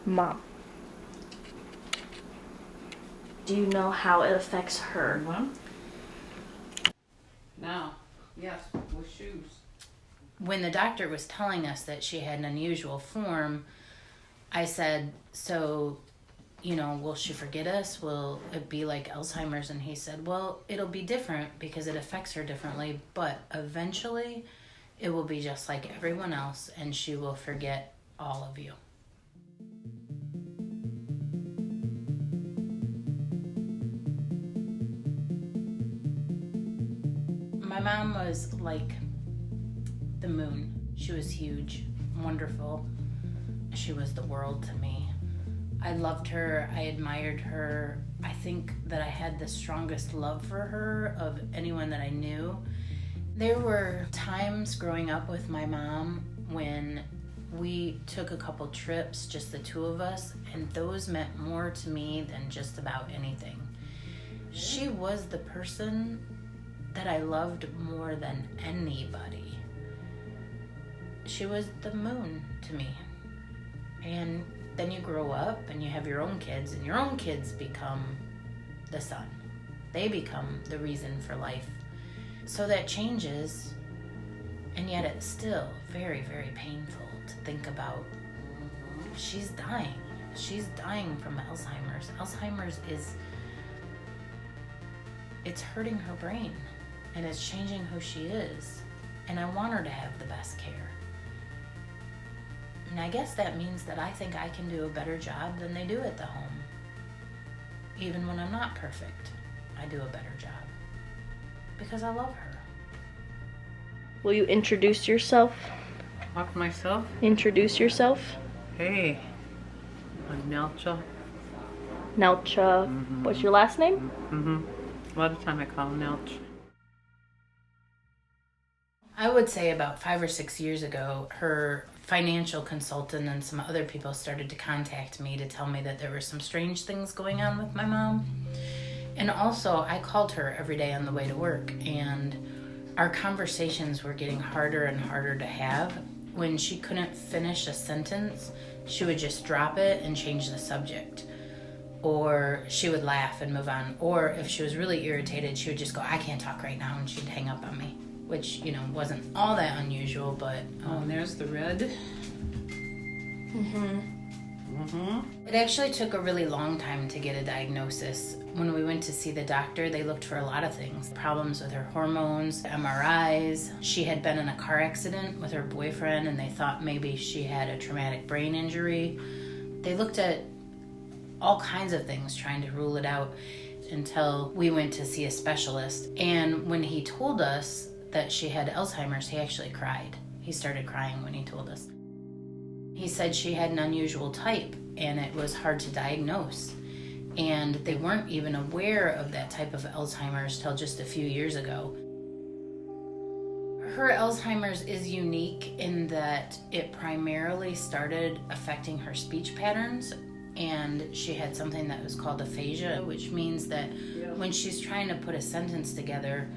Mom. Do you know how it affects her? No. Yes, with shoes. When the doctor was telling us that she had an unusual form, I said, so, will she forget us? Will it be like Alzheimer's? And he said, well, it'll be different because it affects her differently, but eventually it will be just like everyone else and she will forget all of you. My mom was like the moon. She was huge, wonderful. She was the world to me. I loved her. I admired her. I think that I had the strongest love for her of anyone that I knew. There were times growing up with my mom when we took a couple trips, just the two of us, and those meant more to me than just about anything. She was the person that I loved more than anybody. She was the moon to me. And then you grow up and you have your own kids, and your own kids become the sun. They become the reason for life. So that changes, and yet it's still very, very painful to think about. She's dying. She's dying from Alzheimer's. Alzheimer's it's hurting her brain, and it's changing who she is. And I want her to have the best care. And I guess that means that I think I can do a better job than they do at the home. Even when I'm not perfect, I do a better job. Because I love her. Will you introduce yourself? Talk to myself? Introduce yourself. Hey, I'm Nelcha. Nelcha. Mm-hmm. What's your last name? Mm-hmm. A lot of time I call him Nelch. I would say about 5 or 6 years ago, her financial consultant and some other people started to contact me to tell me that there were some strange things going on with my mom. And also, I called her every day on the way to work, and our conversations were getting harder and harder to have. When she couldn't finish a sentence, she would just drop it and change the subject. Or she would laugh and move on. Or if she was really irritated, she would just go, I can't talk right now, and she'd hang up on me. Which, wasn't all that unusual, but... and there's the red. It actually took a really long time to get a diagnosis. When we went to see the doctor, they looked for a lot of things. Problems with her hormones, MRIs. She had been in a car accident with her boyfriend, and they thought maybe she had a traumatic brain injury. They looked at all kinds of things trying to rule it out until we went to see a specialist. And when he told us that she had Alzheimer's, he actually cried. He started crying when he told us. He said she had an unusual type, and it was hard to diagnose. And they weren't even aware of that type of Alzheimer's till just a few years ago. Her Alzheimer's is unique in that it primarily started affecting her speech patterns, and she had something that was called aphasia, which means that when she's trying to put a sentence together,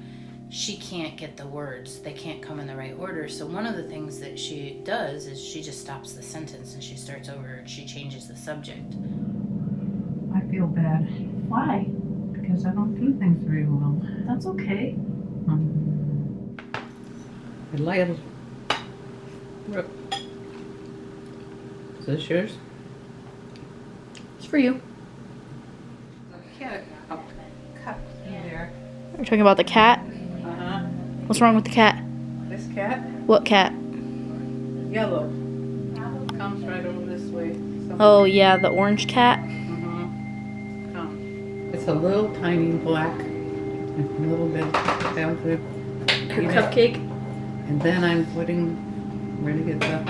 she can't get the words. They can't come in the right order. So one of the things that she does is she just stops the sentence and she starts over and she changes the subject. I feel bad. Why? Because I don't do things very well. That's okay. I lied. Look. Is this yours? It's for you. Cat up, cut in there. You're talking about the cat? Uh-huh. What's wrong with the cat? This cat? What cat? Yellow. Comes right over this way. Oh, yeah, the orange cat. Come. It's a little tiny black, a little bit down to Her cupcake. And then I'm putting, where to get that?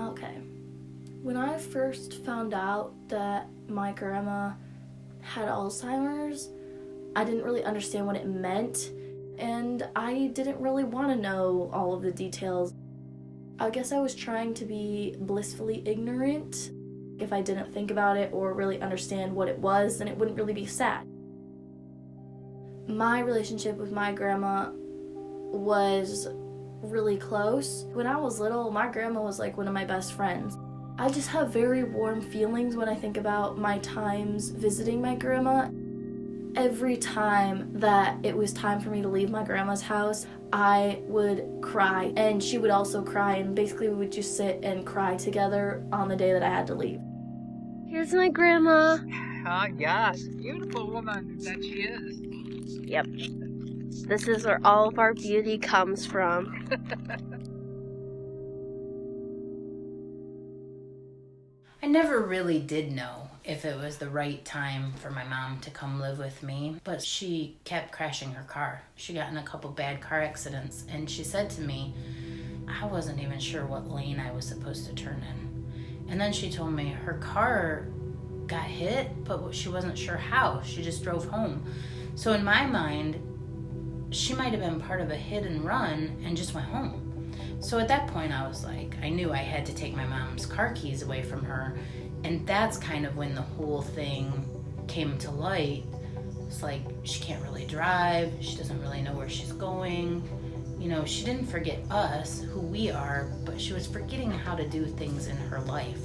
Okay. When I first found out that my grandma had Alzheimer's, I didn't really understand what it meant, and I didn't really want to know all of the details. I guess I was trying to be blissfully ignorant. If I didn't think about it or really understand what it was, then it wouldn't really be sad. My relationship with my grandma was really close. When I was little, my grandma was like one of my best friends. I just have very warm feelings when I think about my times visiting my grandma. Every time that it was time for me to leave my grandma's house, I would cry, and she would also cry, and basically we would just sit and cry together on the day that I had to leave. Here's my grandma. Yes, beautiful woman that she is. Yep. This is where all of our beauty comes from. I never really did know if it was the right time for my mom to come live with me, but she kept crashing her car. She got in a couple bad car accidents, and she said to me, I wasn't even sure what lane I was supposed to turn in. And then she told me her car got hit, but she wasn't sure how. She just drove home. So in my mind, she might have been part of a hit and run and just went home. So at that point I was like, I knew I had to take my mom's car keys away from her. And that's kind of when the whole thing came to light. It's like, she can't really drive. She doesn't really know where she's going. You know, she didn't forget us, who we are, but she was forgetting how to do things in her life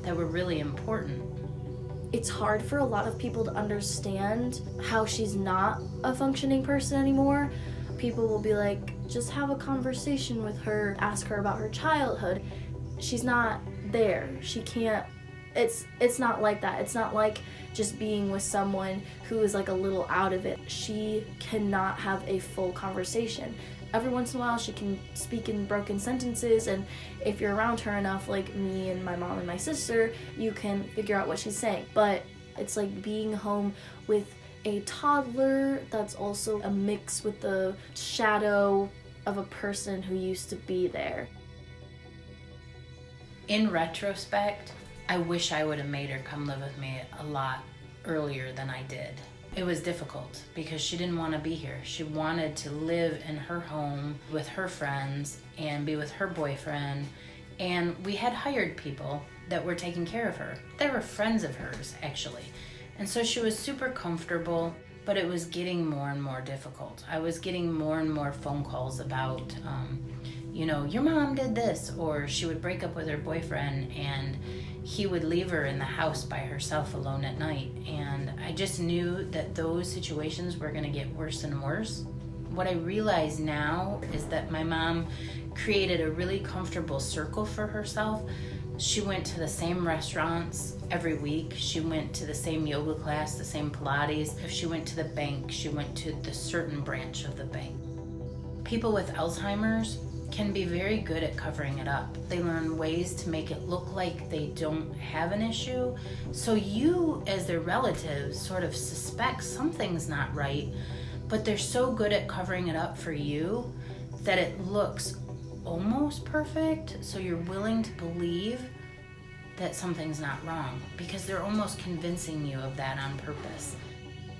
that were really important. It's hard for a lot of people to understand how she's not a functioning person anymore. People will be like, just have a conversation with her, ask her about her childhood. She's not there. She can't, it's not like that. It's not like just being with someone who is like a little out of it. She cannot have a full conversation. Every once in a while she can speak in broken sentences, and if you're around her enough, like me and my mom and my sister, you can figure out what she's saying. But it's like being home with a toddler that's also a mix with the shadow of a person who used to be there. In retrospect, I wish I would have made her come live with me a lot earlier than I did. It was difficult because she didn't want to be here. She wanted to live in her home with her friends and be with her boyfriend. And we had hired people that were taking care of her. They were friends of hers, actually. And so she was super comfortable, but it was getting more and more difficult. I was getting more and more phone calls about, your mom did this, or she would break up with her boyfriend and he would leave her in the house by herself alone at night. And I just knew that those situations were going to get worse and worse. What I realize now is that my mom created a really comfortable circle for herself. She went to the same restaurants every week. She went to the same yoga class, the same Pilates. If she went to the bank, she went to the certain branch of the bank. People with Alzheimer's can be very good at covering it up. They learn ways to make it look like they don't have an issue. So you, as their relatives, sort of suspect something's not right, but they're so good at covering it up for you that it looks almost perfect, so you're willing to believe that something's not wrong because they're almost convincing you of that on purpose.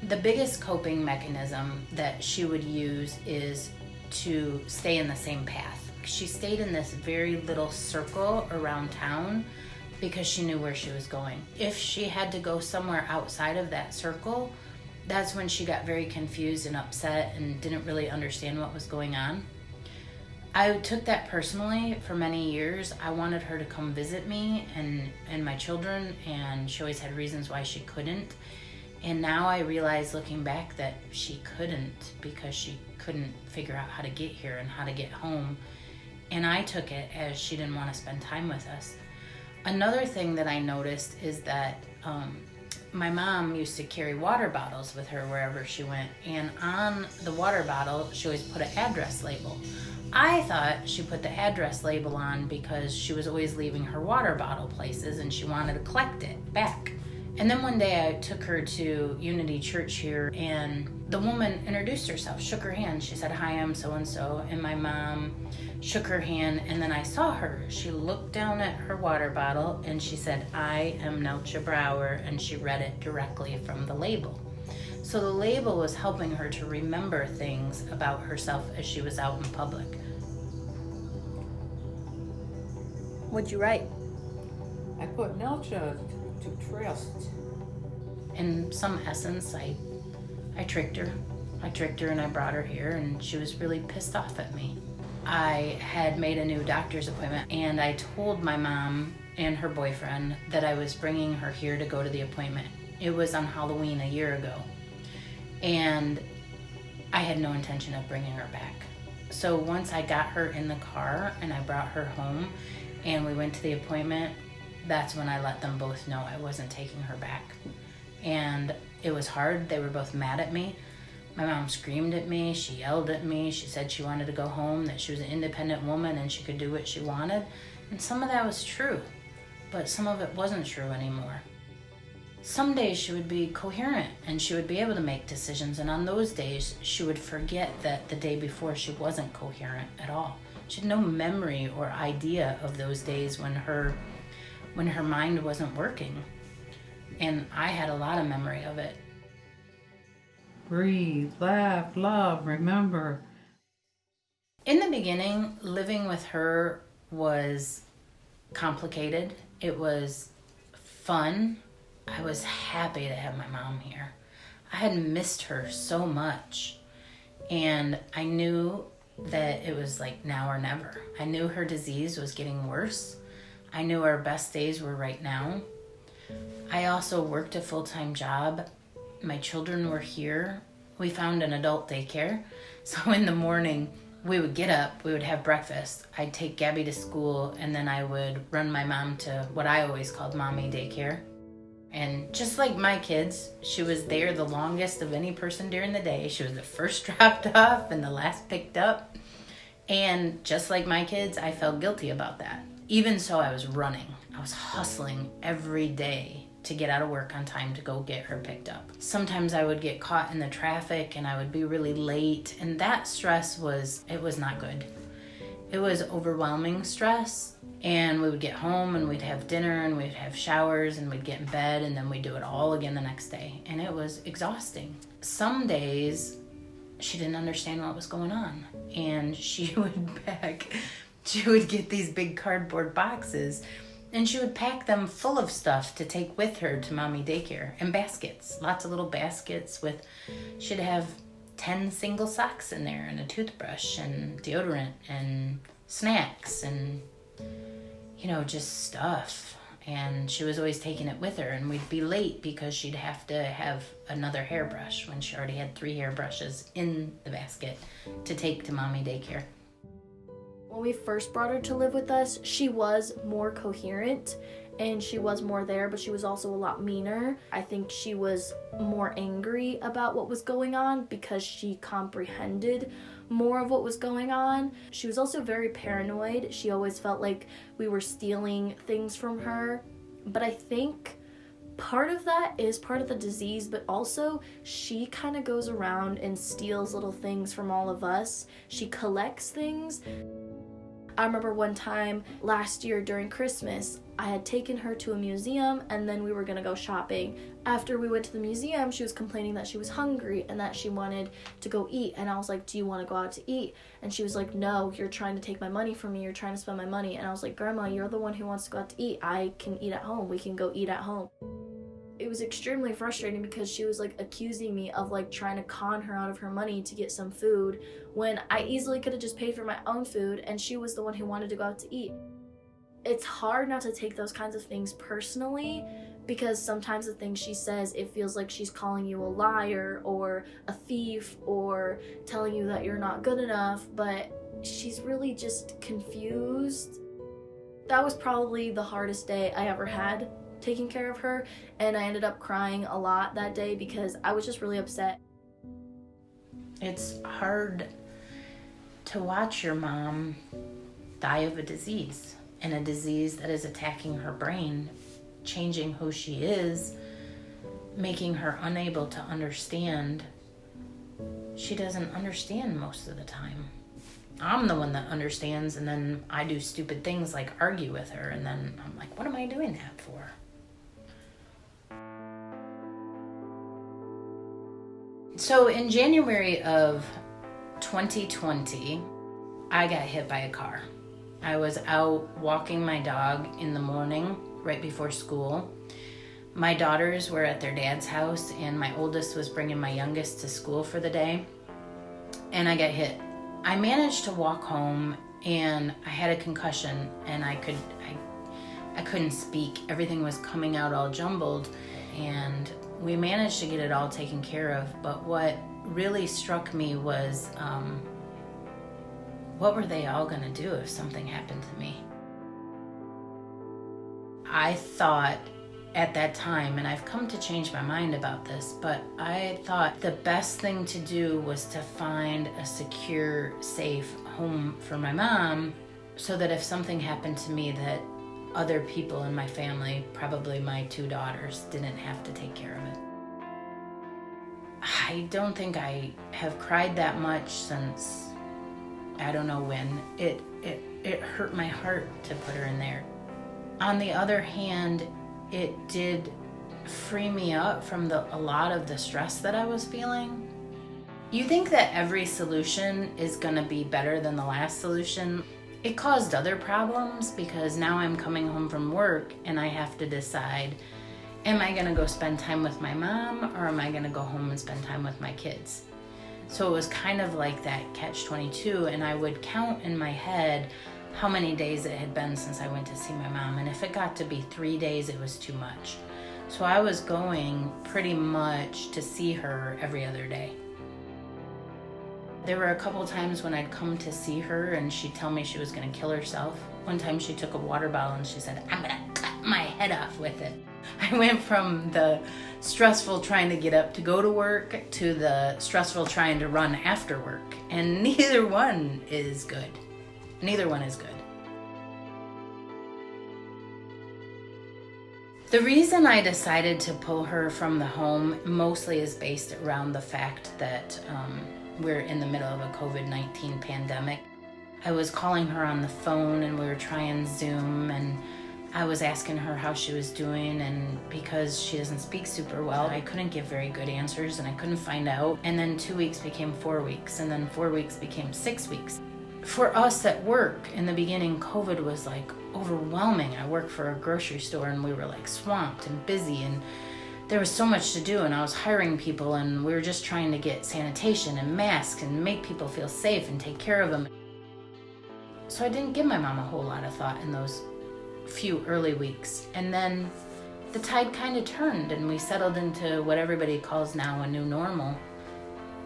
The biggest coping mechanism that she would use is to stay in the same path. She stayed in this very little circle around town because she knew where she was going. If she had to go somewhere outside of that circle, that's when she got very confused and upset and didn't really understand what was going on. I took that personally for many years. I wanted her to come visit me and my children, and she always had reasons why she couldn't. And now I realize, looking back, that she couldn't because she couldn't figure out how to get here and how to get home. And I took it as she didn't want to spend time with us. Another thing that I noticed is that my mom used to carry water bottles with her wherever she went. And on the water bottle, she always put an address label. I thought she put the address label on because she was always leaving her water bottle places and she wanted to collect it back. And then one day I took her to Unity Church here, and the woman introduced herself, shook her hand. She said, "Hi, I'm so-and-so." And my mom shook her hand, and then I saw her. She looked down at her water bottle and she said, "I am Nelcha Brower," and she read it directly from the label. So the label was helping her to remember things about herself as she was out in public. What'd you write? I put Nelcha to trust. In some essence, I tricked her. I tricked her and I brought her here, and she was really pissed off at me. I had made a new doctor's appointment, and I told my mom and her boyfriend that I was bringing her here to go to the appointment. It was on Halloween a year ago, and I had no intention of bringing her back. So once I got her in the car and I brought her home and we went to the appointment, that's when I let them both know I wasn't taking her back. And it was hard. They were both mad at me. My mom screamed at me. She yelled at me. She said she wanted to go home, that she was an independent woman and she could do what she wanted. And some of that was true, but some of it wasn't true anymore. Some days she would be coherent and she would be able to make decisions, and on those days she would forget that the day before she wasn't coherent at all. She had no memory or idea of those days when her mind wasn't working. And I had a lot of memory of it. Breathe, laugh, love, remember. In the beginning, living with her was complicated. It was fun. I was happy to have my mom here. I had missed her so much. And I knew that it was like now or never. I knew her disease was getting worse. I knew our best days were right now. I also worked a full-time job. My children were here. We found an adult daycare. So in the morning, we would get up, we would have breakfast. I'd take Gabby to school, and then I would run my mom to what I always called mommy daycare. And just like my kids, she was there the longest of any person during the day. She was the first dropped off and the last picked up. And just like my kids, I felt guilty about that. Even so, I was running. I was hustling every day to get out of work on time to go get her picked up. Sometimes I would get caught in the traffic and I would be really late. And that stress was not good. It was overwhelming stress. And we would get home and we'd have dinner and we'd have showers and we'd get in bed and then we'd do it all again the next day. And it was exhausting. Some days she didn't understand what was going on. And she would get these big cardboard boxes and she would pack them full of stuff to take with her to mommy daycare, and baskets, lots of little baskets she'd have 10 single socks in there and a toothbrush and deodorant and snacks and just stuff. And she was always taking it with her, and we'd be late because she'd have to have another hairbrush when she already had 3 hairbrushes in the basket to take to mommy daycare. When we first brought her to live with us, she was more coherent and she was more there, but she was also a lot meaner. I think she was more angry about what was going on because she comprehended more of what was going on. She was also very paranoid. She always felt like we were stealing things from her. But I think part of that is part of the disease, but also she kind of goes around and steals little things from all of us. She collects things. I remember one time last year during Christmas, I had taken her to a museum and then we were gonna go shopping. After we went to the museum, she was complaining that she was hungry and that she wanted to go eat. And I was like, do you want to go out to eat? And she was like, no, you're trying to take my money from me. You're trying to spend my money. And I was like, Grandma, you're the one who wants to go out to eat. I can eat at home. We can go eat at home. It was extremely frustrating because she was like accusing me of like trying to con her out of her money to get some food when I easily could have just paid for my own food and she was the one who wanted to go out to eat. It's hard not to take those kinds of things personally because sometimes the things she says, it feels like she's calling you a liar or a thief or telling you that you're not good enough, but she's really just confused. That was probably the hardest day I ever had taking care of her, and I ended up crying a lot that day because I was just really upset. It's hard to watch your mom die of a disease, and a disease that is attacking her brain, changing who she is, making her unable to understand. She doesn't understand most of the time. I'm the one that understands, and then I do stupid things like argue with her, and then I'm like, what am I doing that for? So in January of 2020, I got hit by a car. I was out walking my dog in the morning right before school. My daughters were at their dad's house and my oldest was bringing my youngest to school for the day. And I got hit I managed to walk home, and I had a concussion, and I couldn't speak. Everything was coming out all jumbled, and we managed to get it all taken care of. But what really struck me was, what were they all gonna do if something happened to me? I thought at that time, and I've come to change my mind about this, but I thought the best thing to do was to find a secure, safe home for my mom, so that if something happened to me, that other people in my family, probably my 2 daughters, didn't have to take care of it. I don't think I have cried that much since I don't know when. It hurt my heart to put her in there. On the other hand, it did free me up from a lot of the stress that I was feeling. You think that every solution is gonna be better than the last solution. It caused other problems, because now I'm coming home from work and I have to decide, am I gonna go spend time with my mom, or am I gonna go home and spend time with my kids? So it was kind of like that catch-22, and I would count in my head how many days it had been since I went to see my mom, and if it got to be 3 days, it was too much. So I was going pretty much to see her every other day. There were a couple times when I'd come to see her and she'd tell me she was gonna kill herself. One time she took a water bottle and she said, "I'm gonna cut my head off with it." I went from the stressful trying to get up to go to work to the stressful trying to run after work, and neither one is good. Neither one is good. The reason I decided to pull her from the home mostly is based around the fact that we're in the middle of a COVID-19 pandemic. I was calling her on the phone and we were trying Zoom, and I was asking her how she was doing, and because she doesn't speak super well, I couldn't give very good answers and I couldn't find out. And then 2 weeks became 4 weeks, and then 4 weeks became 6 weeks. For us at work, in the beginning, COVID was like overwhelming. I worked for a grocery store and we were like swamped and busy, and there was so much to do, and I was hiring people, and we were just trying to get sanitation and masks and make people feel safe and take care of them. So I didn't give my mom a whole lot of thought in those few early weeks. And then the tide kind of turned and we settled into what everybody calls now a new normal.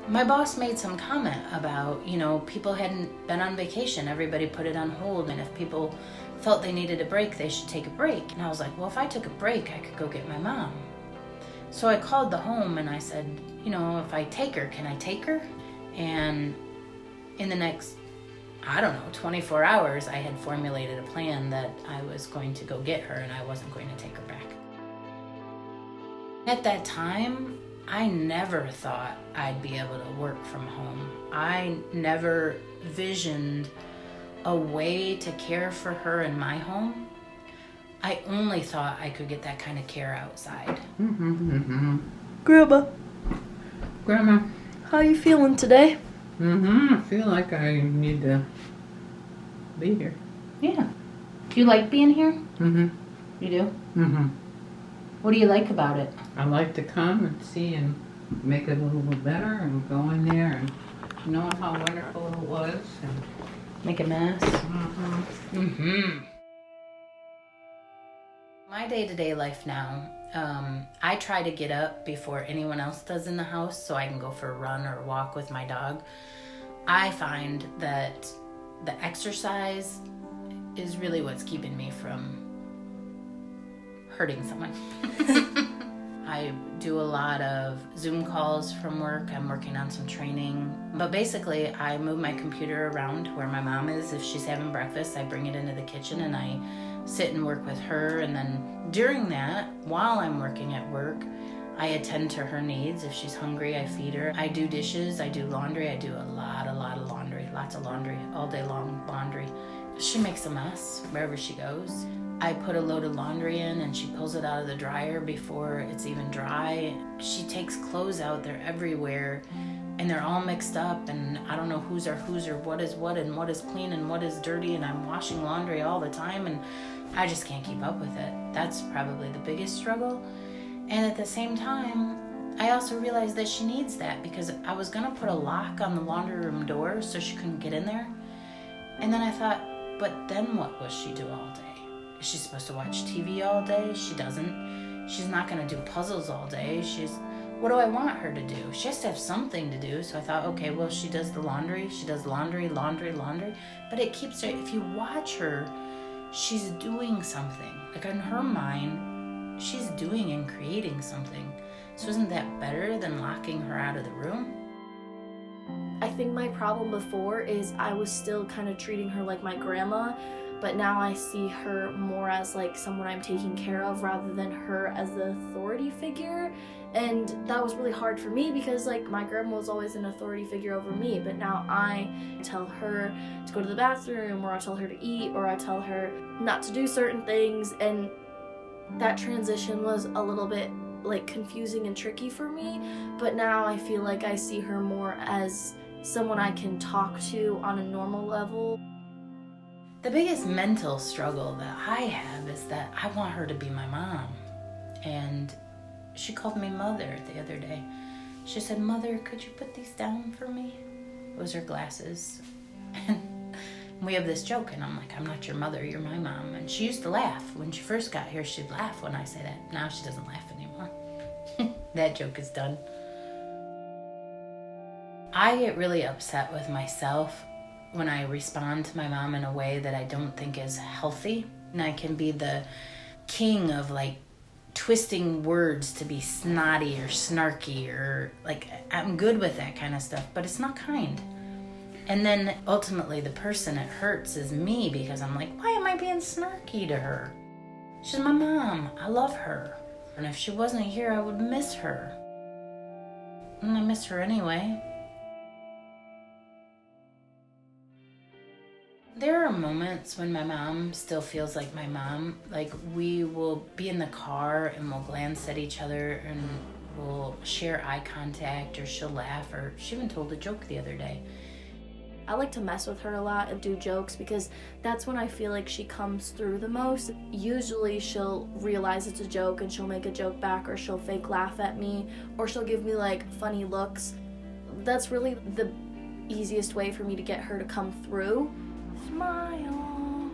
My boss made some comment about, people hadn't been on vacation. Everybody put it on hold, and if people felt they needed a break, they should take a break. And I was like, well, if I took a break, I could go get my mom. So I called the home and I said, if I take her, can I take her? And in the next, 24 hours, I had formulated a plan that I was going to go get her and I wasn't going to take her back. At that time, I never thought I'd be able to work from home. I never visioned a way to care for her in my home. I only thought I could get that kind of care outside. Grandma. How you feeling today? I feel like I need to be here. Yeah. Do you like being here? Mm-hmm. You do? Mm-hmm. What do you like about it? I like to come and see and make it a little bit better, and go in there and knowing how wonderful it was. And Make a mess? mm-hmm. My day-to-day life now, I try to get up before anyone else does in the house so I can go for a run or a walk with my dog. I find that the exercise is really what's keeping me from hurting someone. I do a lot of Zoom calls from work. I'm working on some training. But basically, I move my computer around where my mom is. If she's having breakfast, I bring it into the kitchen and I sit and work with her. And then during that, while I'm working at work, I attend to her needs. If she's hungry, I feed her. I do dishes, I do laundry. I do a lot of laundry, lots of laundry, all day long laundry. She makes a mess wherever she goes. I put a load of laundry in and she pulls it out of the dryer before it's even dry. She takes clothes out, they're everywhere and they're all mixed up and I don't know whose are whose or what is what and what is clean and what is dirty, and I'm washing laundry all the time and I just can't keep up with it. That's probably the biggest struggle. And at the same time, I also realized that she needs that because I was gonna put a lock on the laundry room door so she couldn't get in there. And then I thought, but then what will she do all day? Is she supposed to watch TV all day? She doesn't. She's not gonna do puzzles all day. What do I want her to do? She has to have something to do. So I thought, okay, well, she does the laundry. She does laundry. But it keeps her, if you watch her, she's doing something. Like in her mind, she's doing and creating something. So isn't that better than locking her out of the room? I think my problem before is I was still kind of treating her like my grandma, but now I see her more as like someone I'm taking care of rather than her as the authority figure. And that was really hard for me because like my grandma was always an authority figure over me, but now I tell her to go to the bathroom, or I tell her to eat, or I tell her not to do certain things, and that transition was a little bit like confusing and tricky for me. But now I feel like I see her more as someone I can talk to on a normal level. The biggest mental struggle that I have is that I want her to be my mom. And she called me mother the other day. She said, "Mother, could you put these down for me?" It was her glasses. And we have this joke, and I'm like, "I'm not your mother, you're my mom." And she used to laugh. When she first got here, she'd laugh when I say that. Now she doesn't laugh anymore. That joke is done. I get really upset with myself when I respond to my mom in a way that I don't think is healthy. And I can be the king of like twisting words to be snotty or snarky, or like I'm good with that kind of stuff, but it's not kind. And then ultimately the person it hurts is me, because I'm like, why am I being snarky to her? She's my mom. I love her. And if she wasn't here, I would miss her. And I miss her anyway. There are moments when my mom still feels like my mom. Like we will be in the car and we'll glance at each other and we'll share eye contact, or she'll laugh, or she even told a joke the other day. I like to mess with her a lot and do jokes because that's when I feel like she comes through the most. Usually she'll realize it's a joke and she'll make a joke back, or she'll fake laugh at me, or she'll give me like funny looks. That's really the easiest way for me to get her to come through. Smile,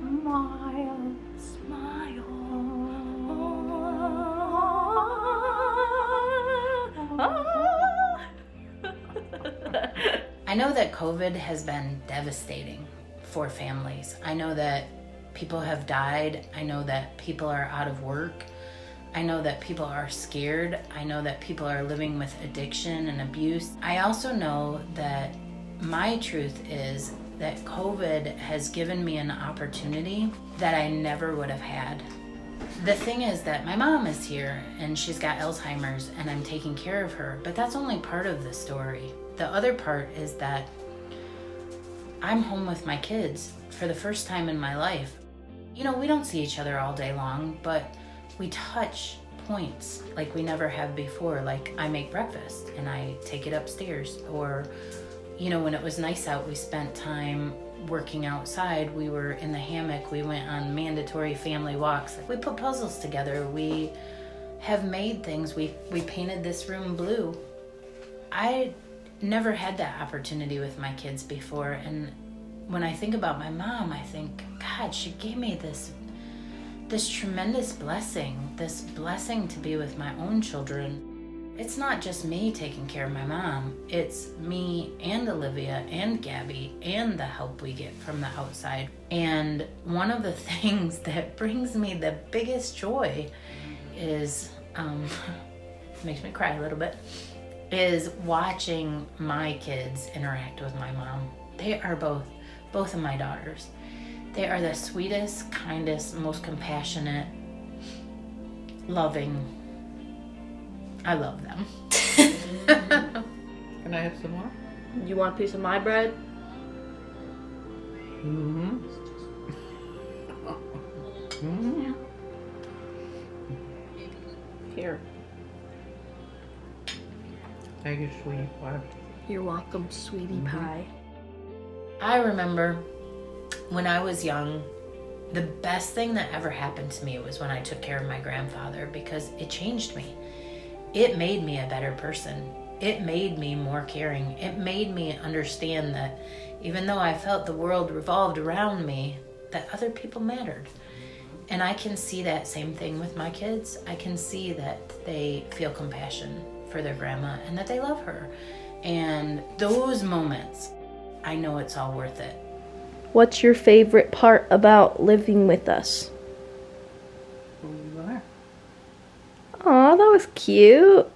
smile, smile. I know that COVID has been devastating for families. I know that people have died. I know that people are out of work. I know that people are scared. I know that people are living with addiction and abuse. I also know that my truth is that COVID has given me an opportunity that I never would have had. The thing is that my mom is here and she's got Alzheimer's and I'm taking care of her, but that's only part of the story. The other part is that I'm home with my kids for the first time in my life. You know, we don't see each other all day long, but we touch points like we never have before. Like I make breakfast and I take it upstairs, or you know, when it was nice out, we spent time working outside. We were in the hammock. We went on mandatory family walks. We put puzzles together. We have made things. We painted this room blue. I never had that opportunity with my kids before. And when I think about my mom, I think, God, she gave me this tremendous blessing, this blessing to be with my own children. It's not just me taking care of my mom. It's me and Olivia and Gabby and the help we get from the outside. And one of the things that brings me the biggest joy is, makes me cry a little bit, is watching my kids interact with my mom. They are both of my daughters. They are the sweetest, kindest, most compassionate, loving. I love them. Can I have some more? You want a piece of my bread? Mm-hmm. Mm-hmm. Here. Thank you, sweetie pie. You're welcome, sweetie pie. I remember when I was young, the best thing that ever happened to me was when I took care of my grandfather, because it changed me. it made me a better person. It made me more caring. It made me understand that even though I felt the world revolved around me, that other people mattered. And I can see that same thing with my kids. I can see that they feel compassion for their grandma and that they love her. And those moments, I know it's all worth it. What's your favorite part about living with us? Who you are. Aw, that was cute.